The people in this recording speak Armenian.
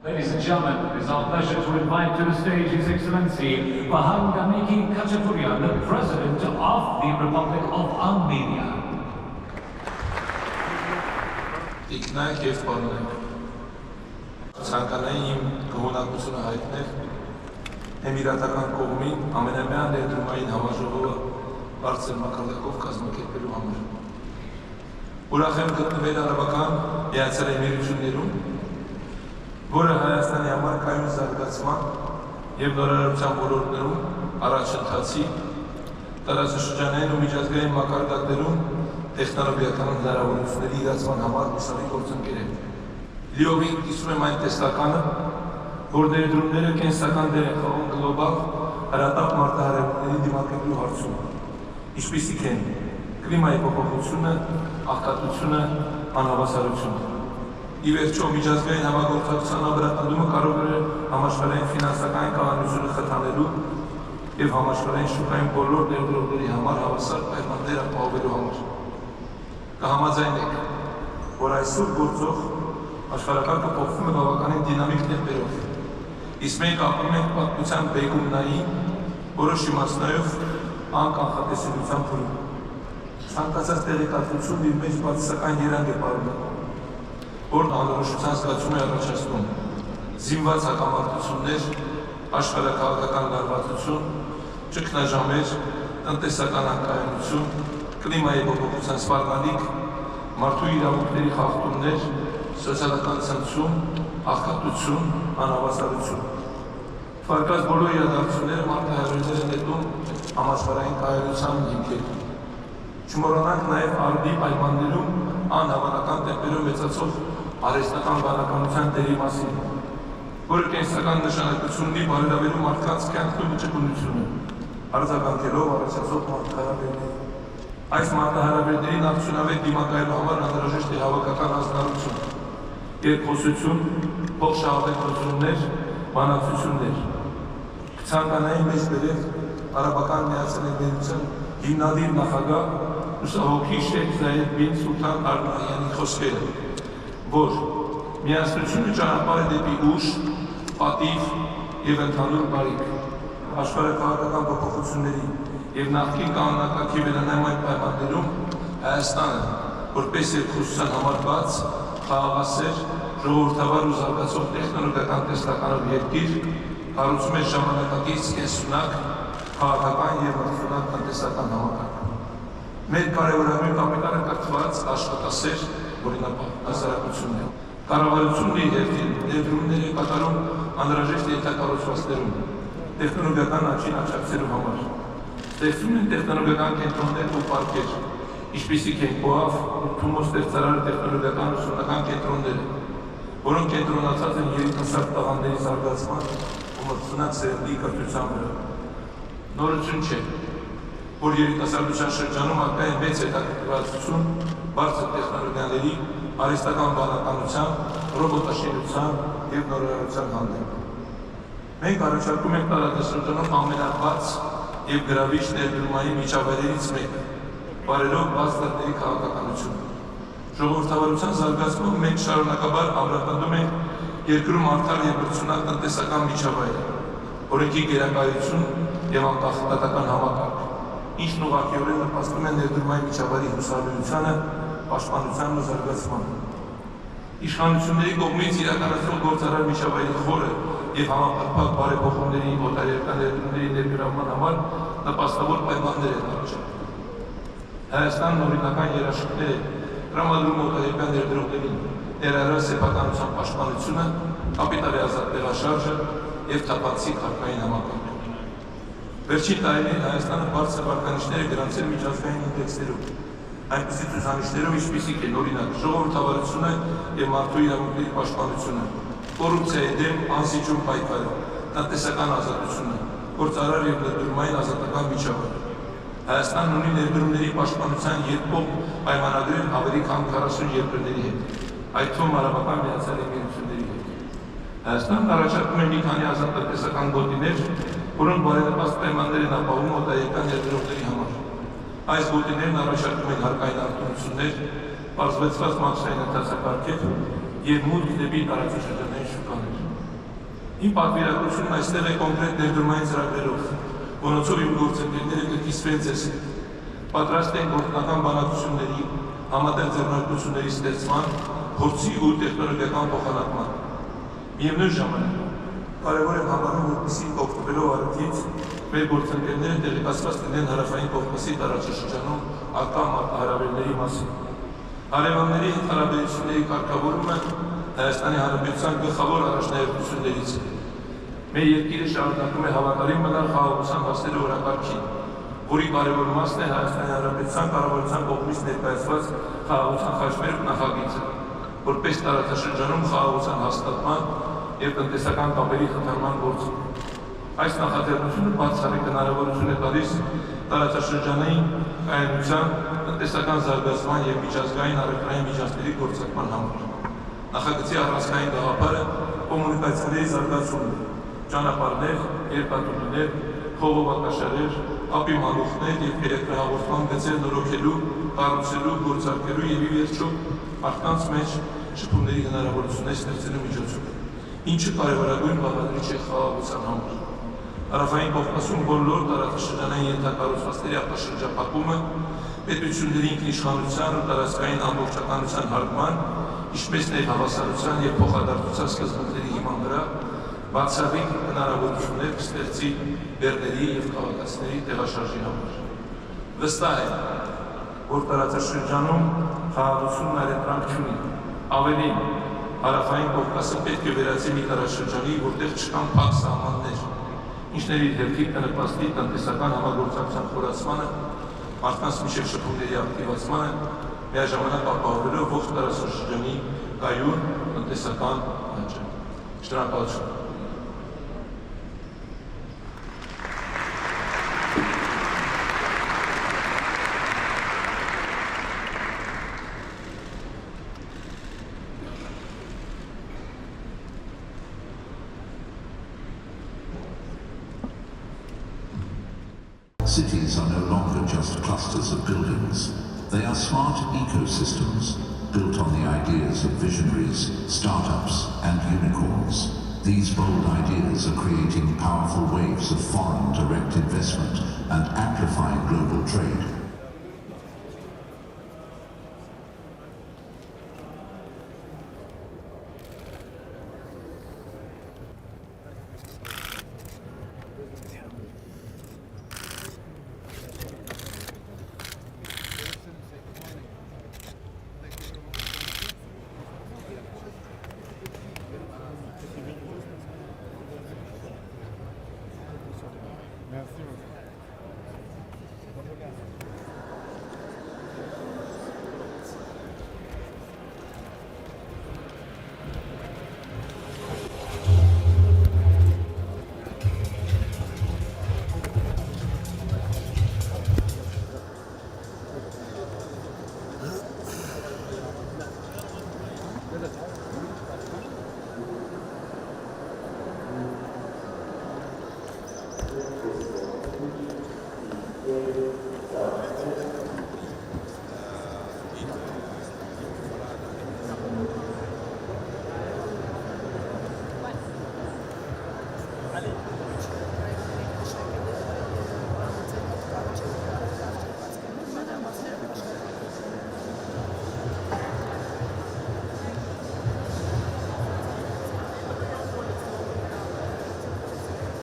Ladies and gentlemen, it is our pleasure to invite to the stage His Excellency Vahan Gamiki Khachaturian, the President of the Republic of Armenia. Տիկնայք և պարոնենք, ցանկանայի իմ գոհունակությունը հայտնել Էմիրատական կողմին ամենամյա ներդրումային համաժողովը բարձր մակարդակով կազմակերպելու համար։ Ուրախ եմ գտնվել Արաբական Միացյալ Էմիրություններում, որը Հայաստանի համար կայուն զարգացման և նորարարության ոլորտներում առաջընթացի, տարածաշրջանային ու միջազգային մակարդակներում տեխնոլոգիական հնարավորությունների իրացման համար հուսալի գործընկեր է։ Լիովին կիսում եմ այն տեսլականը, որ ներդրումները կենսական դեր են խաղում գլոբալ հարատապ մարտահրավերների դիմակայելու հարցում, ինչպիսիք են կլիմայի փոփոխությունը, աղքատությունը, անհավասարությունը։ Ի վերջո միջազգային համագործակցության ամրապնդումը կարող է համաշխարհային ֆինանսական կանոնությունը խթանելու և համաշխարհային շուկային բոլոր ներդրողների համար հավասար պայմաններ ապահովելու համար։ Կհամաձայնեք, որ այսօր գործող աշխարհակարգը փոխվում է բավականին դինամիկ տեմպերով, իսկ մենք ապրում ենք պատմության բեկումնային, որոշ իմաստներով անկանխատեսելիության փուլում։ Ցանկացած տեղեկատվություն իր մեջ բացասական երանգ է պարունակում, որն անորոշության զգացում է առաջացնում, զինված հակամարտություններ, աշխարհաքաղաքական լարվածություն, ճգնաժամեր, տնտեսական անկայունություն, կլիմայի փոփոխության սպառնալիք, մարդու իրավունքների խախտումներ, սոցիալական ցնցում, աղքատություն, անհավասարություն։ Ֆարկած բոլոր իրադարձությունները մարտահրավերներ են նետում համաշխարհային կայունության հիմքերին։ Չմոռանանք նաև արդի պայմաններում անհավանական տեմպերով մեծացող արհեստական բանականության դերի մասին, որը կենսական նշանակություն ունի բարելավելու մարդկանց կյանքն ու վիճակունությունը, արձագանքելով առաջացող մարտահրավերներին։ Այս մարտահրավերներին արդյունավետ դիմակայելու համար անհրաժեշտ է հավաքական հանձնառություն, երկխոսություն, փոխշահավետություններ, բանակցություններ։ Կցանկանայի մեջ բերել Արաբական Միացյալ Էմիրության հիմնադիր նախագահ լուսահոգի Շեյխ Զայեդ բին Սուլթան Ալ Նահյանի խոսքերը, որ միասնությունը ճանապարհ է դեպի ուժ, պատիվ և ընդհանուր բարիք, աշխարհաքաղաքական փոփոխությունների և նախկին կանոնակարգի վերանայման պայմաններում Հայաստանը, որպես երկխոսության համար բաց, խաղաղասեր, ժողովրդավար ու զարգացող տեխնոլոգիական տեսլականով երկիր, կառուցում է ժամանակակից կենսունակ, քաղաքական և արդյունակ տնտեսական համակարգ։ Մեր կարևորագույն կապիտալը կրթված, աշխատասեր, օրինապահ հասարակությունն է։ Կառավարությունն իր հերթին ներդրումներ է կատարում անհրաժեշտ ենթակառուցվածքներում, տեխնոլոգիական աճին աջակցելու համար։ Ստեղծում են տեխնոլոգիական կենտրոններ ու պարկեր, ինչպիսիք են ԿՕԱՖ, Թումո ստեղծարար տեխնոլոգիական ուսումնական կենտրոնները, որոնք կենտրոնացած են երիտասարդ տաղանդների զարգացման ու մրցունակ սերնդի կրթության վրա։ Նորություն չէ, որ երիտասարդության շրջանում ակա է մեծ հետաքրքրվածություն բարձր տեխնոլոգիաների, արհեստական բանականության, ռոբոտաշինության և նորարարության հանդեպ։ Մենք առաջարկում ենք տարածաշրջանում ամենաբաց և գրավիչ ներդրումային միջավայրերից մեկը, բարելով բաց դռների քաղաքականություն։ Ժողովրդավարության զարգացմամբ մենք շարունակաբար ամրապնդում ենք երկրում արդար և մրցունակ տնտեսական միջավայրը, օրենքի գերակայություն և անկախատական համակարգ, ինչն ուղղակիորեն նպաստում է ներդրումային միջավայրի հուսալիությանը, պաշտպանությանն ու զարգացմանը։ Իշխանությունների կողմից իրականացվող գործարար միջավայրի խորը և համապարփակ բարեփոխումների օտարերկրյա ներդրումների ներգրավման համար նպաստավոր պայմաններ են առաջարկում։ Հայաստանն օրինական երաշխիքներ է տրամադրում օտարերկրյա ներդրողներին, ներառյալ սեփականության պաշտպանությունը, կապիտալի ազատ տեղաշարժը և թափանցիկ հարկային համակարգ։ Վերջին տարիներին Հայաստանը բարձր վարկանիշներ է գրանցել միջազգային ինդեքսներում, այնպիսի ցուցանիշներով, ինչպիսիք են օրինակ ժողովրդավարությունը և մարդու իրավունքների պաշտպանությունը, կոռուպցիայի դեմ անզիջում պայքարը, տնտեսական ազատությունը, գործարար և ներդրումային ազատական միջավայրը։ Հայաստանն ունի ներդրումների պաշտպանության երկկողմ պայմանագրեր ավելի քան 40 երկրների հետ, այդ թվում Արաբական Միացյալ Էմիրությունների հետ։ Հայաստանն առաջարկում է մի քանի ազատատեսական գոտիներ, որոնք բարենպաստ պայմաններ են ապահովում օտարերկրյա ներդրողների համար։ Այս գոտիներն առաջարկում են հարկային արտոնություններ, պարզվեցված մաքսային ընթացակարգեր և մուտք դեպի տարածաշրջանային շուկաներ։ Իմ պատվիրակությունն այստեղ է կոնկրետ ներդրումային ծրագրերով, որոնցով իմ գործընկերները կկիսվեն ձեզ հետ։ Պատրաստ են գործնական բանակցությունների, համատեղ ձեռնարկությունների ստեղծման, փորձի ու տեխնոլոգիական փոխանակման։ Միևնույն ժամանակ կարևոր եմ համարում, որպեսզի օգտվելով առիթից մեր գործընկերները տեղեկացված լինեն Հարավային Կովկասի տարածաշրջանում ակա մարտահրավերների մասին։ Հարևանների հետ հարաբերությունների կարգավորումը Հայաստանի Հանրապետության գլխավոր առաջնահերթություններից է։ Մեր երկիրը շարունակում է հավատարիմ մնալ խաղաղության հասնելու օրակարգին, որի կարևոր մասն է Հայաստանի Հանրապետության կառավարության կողմից ներկայացված խաղաղության խաչմերուկ նախագիծը, որպես տարածաշրջանում խաղաղության հաստատման և տնտեսական կապերի խթանման գործում։ Այս նախաձեռնությունը բացառիկ հնարավորություն է տալիս տարածաշրջանային կայունության, տնտեսական զարգացման և միջազգային առևտրային միջոցների գործարկման համար։ Նախագծի առանցքային գաղափարը կոմունիկացիաների զարգացումն է, ճանապարհներ, երկաթուղիներ, խողովակաշարեր, ափի մալուխներ և էլեկտրահաղորդման գծեր նորոգելու, կառուցելու, գործարկելու և ի վերջո մարդկանց մեջ շփումների հնարավորություններ ստեղծելու միջոցով, ինչը կարևորագույն բաղադրիչ է խաղաղության համար։ Հարավային Կովկասում բոլոր տարածաշրջանային ենթակառուցվածքների արտաշրջափակումը, պետությունների ինքնիշխանության ու տարածքային ամբողջականության հարգման, ինչպես նաև հավասարության և փոխադարձության սկզբունքների հիման վրա բացառիկ հնարավորություններ կստեղծի բեռների և քաղաքացիների տեղաշարժի համար։ Վստահ եմ, որ տարածաշրջանում խաղաղությունն այլընտրանք չունի, ավելին, Հարավային Կովկասը պետք է վերածի մի տարածաշրջանի, որտեղ չկան փակ սահմաններ, ինչն իր հերթին կնպաստի տնտեսական համագործակցության խորացմանը, մարդկանց միջև շփումների ակտիվացմանը, միաժամանակ ապահովելով ողջ տարածաշրջանի կայուն տնտեսական աճը։ Շնորհակալություն։ Cities are no longer just clusters of buildings. They are smart ecosystems built on the ideas of visionaries, startups, and unicorns. These bold ideas are creating powerful waves of foreign direct investment and amplifying global trade.